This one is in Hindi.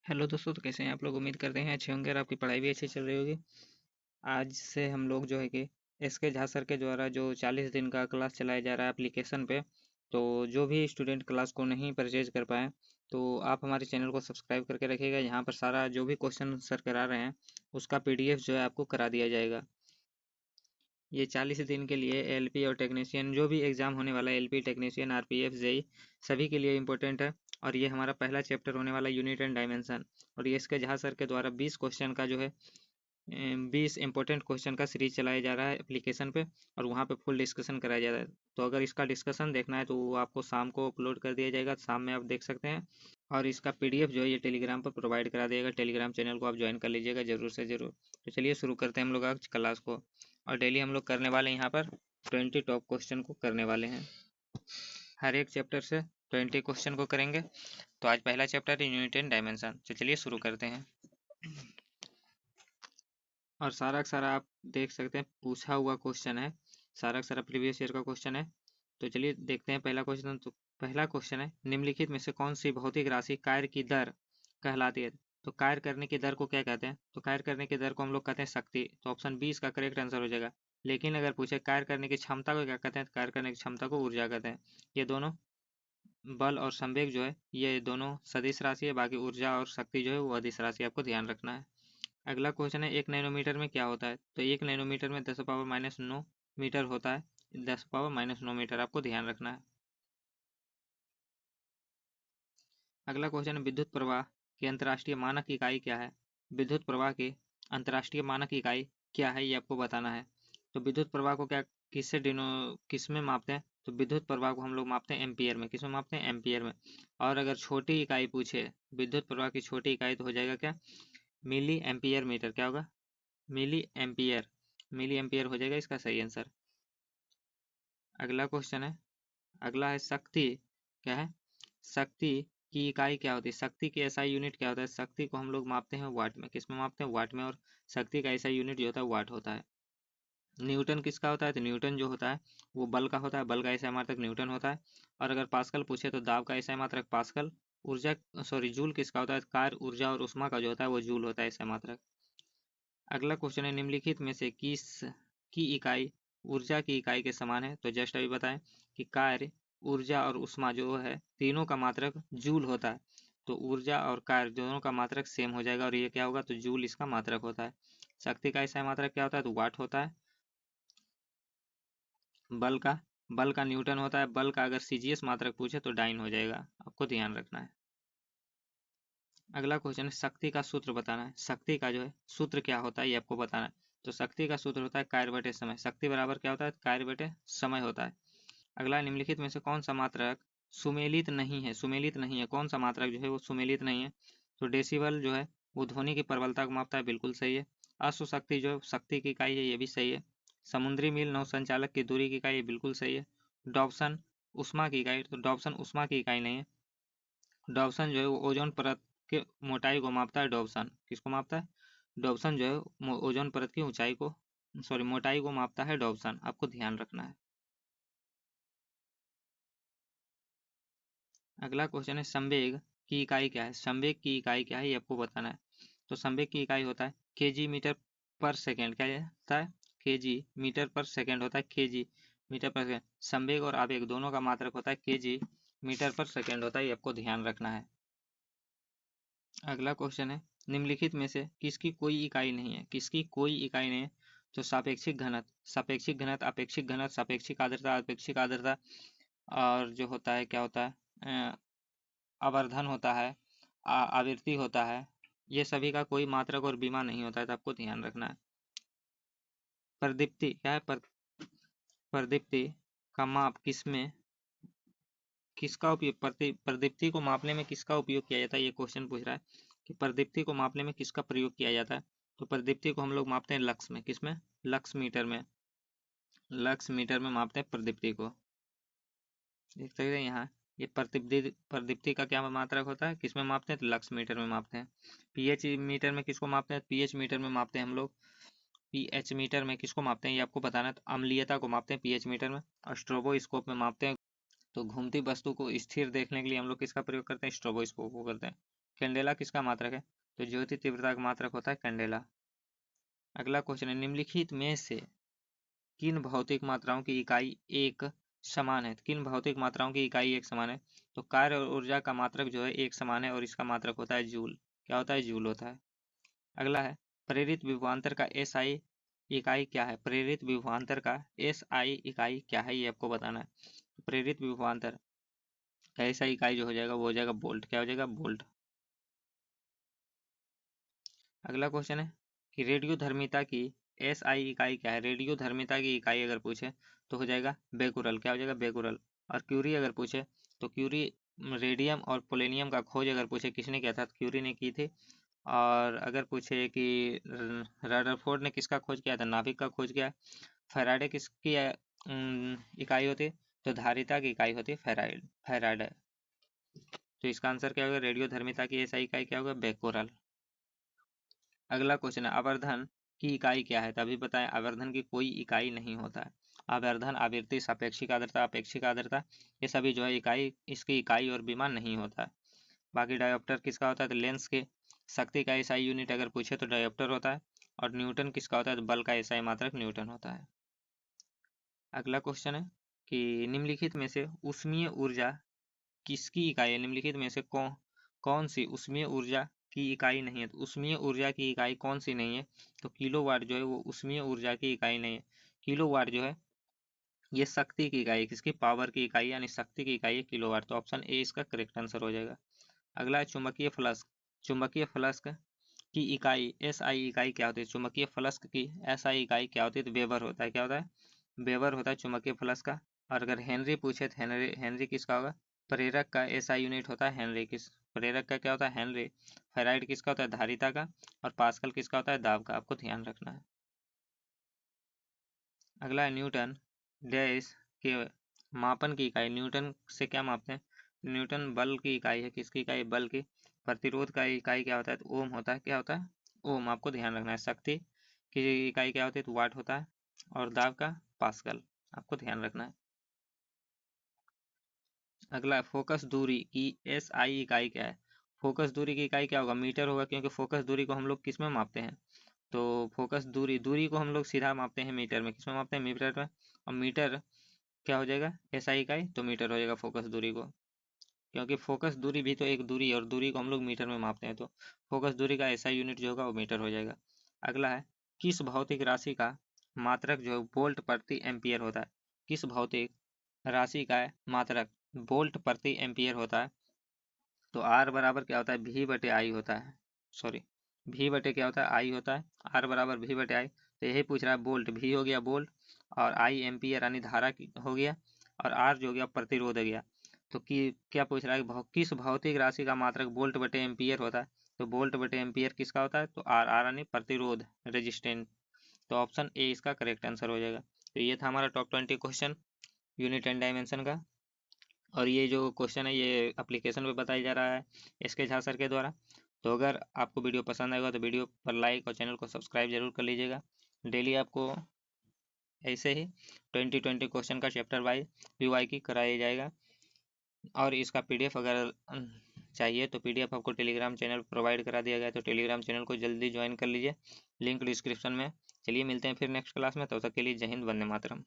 हेलो दोस्तों, तो कैसे हैं आप लोग। उम्मीद करते हैं अच्छे होंगे और आपकी पढ़ाई भी अच्छी चल रही होगी। आज से हम लोग जो है कि एसके झा सर के द्वारा जो 40 दिन का क्लास चलाया जा रहा है एप्लीकेशन पे, तो जो भी स्टूडेंट क्लास को नहीं परचेज कर पाए तो आप हमारे चैनल को सब्सक्राइब करके रखिएगा। यहाँ पर सारा जो भी क्वेश्चन सर करा रहे हैं उसका पीडीएफ जो है आपको करा दिया जाएगा। ये 40 दिन के लिए एलपी और टेक्नीशियन जो भी एग्ज़ाम होने वाला है, एलपी टेक्नीशियन आरपीएफ जेई सभी के लिए इम्पोर्टेंट है। और ये हमारा पहला चैप्टर होने वाला यूनिट एंड डायमेंशन। और ये इसके झा सर के द्वारा 20 क्वेश्चन का जो है 20 इंपॉर्टेंट क्वेश्चन का सीरीज चलाया जा रहा है एप्लीकेशन पे, और वहाँ पे फुल डिस्कशन कराया जा रहा है। तो अगर इसका डिस्कशन देखना है तो वो आपको शाम को अपलोड कर दिया जाएगा, शाम में आप देख सकते हैं। और इसका पीडीएफ जो है ये टेलीग्राम पर प्रोवाइड करा दिएगा। टेलीग्राम चैनल को आप ज्वाइन कर लीजिएगा ज़रूर से ज़रूर। तो चलिए शुरू करते हैं हम लोग आज क्लास को। और डेली हम लोग करने वाले हैं यहाँ पर 20 टॉप क्वेश्चन को करने वाले हैं। हर एक चैप्टर से 20 क्वेश्चन को करेंगे। तो आज पहला चैप्टर है यूनिट एंड डायमेंशन। तो चलिए शुरू करते हैं। और सारा का सारा आप देख सकते हैं पूछा हुआ क्वेश्चन है, सारा का सारा प्रीवियस ईयर का क्वेश्चन है। तो चलिए देखते हैं पहला क्वेश्चन। तो पहला क्वेश्चन है, निम्नलिखित में से कौन सी भौतिक राशि कार्य की दर कहलाती है। तो कार्य करने की दर को क्या कहते हैं। तो कार्य करने की दर को हम लोग कहते हैं शक्ति। तो ऑप्शन 20 का करेक्ट आंसर हो जाएगा। लेकिन अगर पूछे कार्य करने की क्षमता को क्या कहते हैं, तो कार्य करने की क्षमता को ऊर्जा कहते हैं। ये दोनों बल और संवेग जो है ये दोनों सदिश राशि है, बाकी ऊर्जा और शक्ति जो है वो अदिश राशि, आपको ध्यान रखना है। अगला क्वेश्चन है, 1 नैनोमीटर में क्या होता है। तो 1 नैनोमीटर में 10⁻⁹ मीटर होता है। 10⁻⁹ मीटर आपको ध्यान रखना है। अगला क्वेश्चन है, विद्युत प्रवाह की अंतर्राष्ट्रीय मानक इकाई क्या है। विद्युत प्रवाह की अंतर्राष्ट्रीय मानक इकाई क्या है ये आपको बताना है। तो विद्युत प्रवाह को क्या किस में मापते हैं। तो विद्युत प्रवाह को हम लोग मापते हैं एम्पियर में। किस में मापते हैं, एम्पियर में। और अगर छोटी इकाई पूछे विद्युत प्रवाह की छोटी इकाई तो हो जाएगा क्या, मिली एम्पियर मीटर। क्या होगा, मिली एम्पियर। मिली एम्पियर हो जाएगा इसका सही आंसर। अगला क्वेश्चन है, अगला है शक्ति। क्या है, शक्ति की इकाई क्या होती है। शक्ति की एसआई यूनिट क्या होता है। शक्ति को हम लोग मापते हैं वाट में। किस में मापते हैं, वाट में। और शक्ति का एसआई यूनिट जो होता है वाट होता है। न्यूटन किसका होता है, तो न्यूटन जो होता है वो बल का होता है। बल का एसआई मात्रक न्यूटन होता है। और अगर पास्कल पूछे तो दाब का एसआई मात्रक पास्कल। ऊर्जा जूल किसका होता है, कार्य ऊर्जा और उष्मा का जो होता है वो जूल होता है एसआई मात्रक। अगला क्वेश्चन है, निम्नलिखित में से किस की इकाई ऊर्जा की इकाई के समान है। तो जस्ट अभी बताएं कि कार्य ऊर्जा और उष्मा जो है तीनों का मात्रक जूल होता है। तो ऊर्जा और कार्य दोनों का मात्रक सेम हो जाएगा और ये क्या होगा, तो जूल इसका मात्रक होता है। शक्ति का ऐसा मात्रक क्या होता है, तो वाट होता है। बल का न्यूटन होता है। बल का अगर सीजीएस मात्रक पूछे तो डाइन हो जाएगा, आपको ध्यान रखना है। अगला क्वेश्चन है, शक्ति का सूत्र बताना है। शक्ति का जो है सूत्र क्या होता है ये आपको बताना है। तो शक्ति का सूत्र होता है कार्य बटे समय। शक्ति बराबर क्या होता है, कार्य बटे समय होता है। अगला, निम्नलिखित में से कौन सा मात्रक सुमेलित नहीं है। सुमेलित नहीं है, कौन सा मात्रक जो है वो सुमेलित नहीं है। तो डेसिबल जो है वो ध्वनि की प्रबलता को मापता है, बिल्कुल सही है। अश्व शक्ति जो शक्ति की इकाई है ये भी सही है। समुद्री मील नौ संचालक की दूरी की इकाई, बिल्कुल सही है। डॉप्सन उष्मा की इकाई, तो डॉप्सन उष्मा की इकाई नहीं है। डॉप्सन जो है वो ओजोन परत के मोटाई को मापता है। डॉप्सन किसको मापता है, डॉप्सन जो है ओजोन परत की ऊंचाई को मोटाई को मापता है डॉप्सन, आपको ध्यान रखना है। अगला क्वेश्चन है, संवेग की इकाई क्या है। संवेग की इकाई क्या है ये आपको बताना है। तो संवेग की इकाई होता है केजी मीटर पर सेकेंड। क्या होता है, केजी मीटर पर सेकेंड होता है। केजी मीटर पर सेकेंड। संवेग और आवेग दोनों का मात्रक होता है केजी मीटर पर सेकेंड होता है, ये आपको ध्यान रखना है। अगला क्वेश्चन है, निम्नलिखित में से किसकी कोई इकाई नहीं है। किसकी कोई इकाई नहीं है। तो सापेक्षिक घनत्व, सापेक्षिक घनत्व, अपेक्षिक घनत्व, सापेक्षिक आर्द्रता, अपेक्षिक आर्द्रता, और जो होता है क्या होता है, आवर्धन होता है, आवृत्ति होता है। ये सभी का कोई मात्रक और बीमा नहीं होता है, तो आपको ध्यान रखना है। प्रदीप्ति क्या है, प्रदीप्ति का माप किसमें किसका उपयोग, प्रदीप्ति को मापने में किसका उपयोग किया जाता है। ये क्वेश्चन पूछ रहा है कि प्रदीप्ति को मापने में किसका प्रयोग किया जाता है। तो प्रदीप्ति को हम लोग मापते हैं लक्स में। किसमें, लक्स मीटर में। लक्स मीटर में मापते हैं प्रदीप्ति को। देख सकते हैं यहाँ, ये प्रदीप्ति का क्या मात्रक होता है, किसमें मापते हैं, तो लक्स मीटर में मापते हैं। पीएच मीटर में किसको मापते हैं, पीएच मीटर में मापते हैं हम लोग। पीएच मीटर में किसको मापते हैं ये आपको बताना है। तो अम्लीयता को मापते हैं पीएच मीटर में। और स्ट्रोबोस्कोप में मापते हैं। तो घूमती वस्तु को स्थिर देखने के लिए हम लोग किसका प्रयोग करते हैं, स्ट्रोबोस्कोप को करते हैं। कैंडेला किसका मात्रक है? तो ज्योति तीव्रता का मात्रक होता है कैंडेला। अगला क्वेश्चन है, निम्नलिखित में से किन भौतिक मात्राओं की इकाई एक समान है? किन भौतिक मात्राओं की इकाई एक समान है? तो कार्य और ऊर्जा का मात्रक जो है एक समान है और इसका मात्रक होता है जूल। क्या होता है? जूल होता है। अगला है, प्रेरित विभवांतर का एसआई इकाई क्या है? प्रेरित विभवांतर का एसआई इकाई क्या है, ये आपको बताना है। तो प्रेरित विभवांतर का एसआई इकाई जो हो जाएगा वो हो जाएगा वोल्ट। क्या हो जाएगा? वोल्ट। अगला क्वेश्चन है कि रेडियोधर्मिता की एसआई इकाई क्या है? रेडियोधर्मिता की इकाई अगर पूछे तो हो जाएगा बेकुरल। क्या हो जाएगा? बेकुरल। और क्यूरी अगर पूछे तो क्यूरी, रेडियम और पोलेनियम का खोज अगर पूछे किसने किया था? क्यूरी ने की थी। और अगर पूछे कि रदरफोर्ड ने किसका खोज किया था? नाभिक का खोज किया। फैराडे किसकी इकाई होती? तो धारिता की इकाई होती फैराडे। तो इसका आंसर क्या होगा? रेडियोधर्मिता की एसआई इकाई क्या होगा? बेकुरल। अगला क्वेश्चन है, आवर्धन की इकाई क्या है? तभी बताएं, आवर्धन की कोई इकाई नहीं होता है। आवर्धन, आवृत्ति, सापेक्षिक आर्द्रता, अपेक्षिक आर्द्रता, ये सभी जो है इकाई, इसकी इकाई और विमान नहीं होता है। बाकी डायोप्टर किसका होता है? तो लेंस के शक्ति का एसआई यूनिट अगर पूछे तो डायोप्टर होता है। और न्यूटन किसका होता है? तो बल का एसआई मात्रक न्यूटन होता है। अगला क्वेश्चन है कि निम्नलिखित में से ऊष्मीय ऊर्जा किसकी इकाई है? निम्नलिखित में से कौन सी ऊष्मीय ऊर्जा की इकाई नहीं है? तो ऊष्मीय ऊर्जा की इकाई कौन सी नहीं है? तो किलोवाट जो है वो ऊष्मीय ऊर्जा की इकाई नहीं है। किलोवाट जो है ये शक्ति की इकाई है। किसकी? पावर की इकाई यानी शक्ति की इकाई है किलोवाट। तो ऑप्शन ए इसका करेक्ट आंसर हो जाएगा। अगला है चुंबकीय फ्लक्स। चुंबकीय फ्लक्स की इकाई एसआई इकाई क्या होती है? चुंबकीय फ्लक्स की एसआई इकाई क्या होती है? तो वेबर होता है। क्या होता है? वेबर होता है चुंबकीय फ्लक्स का। और अगर हेनरी पूछे तो हेनरी किसका होगा? प्रेरक का एसआई यूनिट होता है हेनरी। किस प्रेरक का क्या होता है? हेनरी। फेराइड किसका होता है? धारिता का। और पास्कल किसका होता है? दाब का। आपको ध्यान रखना है। अगला है न्यूटन डैश के मापन की इकाई। न्यूटन से क्या मापते हैं? न्यूटन बल की इकाई है। किसकी इकाई? बल की। प्रतिरोध का इकाई क्या होता है? तो ओम होता है। क्या होता है? ओम। आपको ध्यान रखना है। शक्ति की इकाई क्या होती है? तो वाट होता है। और दाब का पास्कल। आपको ध्यान रखना है। अगला फोकस दूरी की एसआई इकाई क्या है? फोकस दूरी की इकाई क्या होगा? मीटर होगा, क्योंकि फोकस दूरी को हम लोग किस में मापते हैं? तो फोकस दूरी को हम लोग सीधा मापते हैं मीटर में। किस में मापते हैं? मीटर में। और मीटर क्या हो जाएगा? एसआई इकाई। तो मीटर हो जाएगा फोकस दूरी को, क्योंकि फोकस दूरी भी तो एक दूरी है और दूरी को हम लोग मीटर में मापते हैं। तो फोकस दूरी का एसआई यूनिट जो होगा वो मीटर हो जाएगा। अगला है, किस भौतिक राशि का मात्रक जो है वोल्ट प्रति एम्पियर होता है? किस भौतिक राशि का मात्रक वोल्ट प्रति एम्पियर होता है? तो आर बराबर क्या होता है? भी बटे आई होता है। सॉरी, भी बटे क्या होता है? आई होता है। आर बराबर भी बटे आई। तो यही पूछ रहा है, वोल्ट भी हो गया वोल्ट, और आई एम्पियर यानी धारा हो गया, और आर जो हो गया प्रतिरोध हो गया। तो क्या पूछ रहा है कि किस भौतिक राशि का मात्रक वोल्ट बटे एम्पियर होता है? तो वोल्ट बटे एम्पियर किसका होता है? तो आर। आर यानी प्रतिरोध, रेजिस्टेंस। तो ऑप्शन ए इसका करेक्ट आंसर हो जाएगा। तो ये था हमारा top 20 question unit and dimension का। और ये जो क्वेश्चन है ये एप्लीकेशन पे बताया जा रहा है एसके झा सर के द्वारा। तो अगर आपको वीडियो पसंद आएगा तो वीडियो पर लाइक और चैनल को सब्सक्राइब जरूर कर लीजिएगा। डेली आपको ऐसे ही 2020 क्वेश्चन का चैप्टर वाइज पीवाई की कराया जाएगा। और इसका पीडीएफ अगर चाहिए तो पीडीएफ आपको टेलीग्राम चैनल प्रोवाइड करा दिया गया है, तो टेलीग्राम चैनल को जल्दी ज्वाइन कर लीजिए, लिंक डिस्क्रिप्शन में। चलिए मिलते हैं फिर नेक्स्ट क्लास में, तब तक के लिए जय हिंद, वंदे मातरम।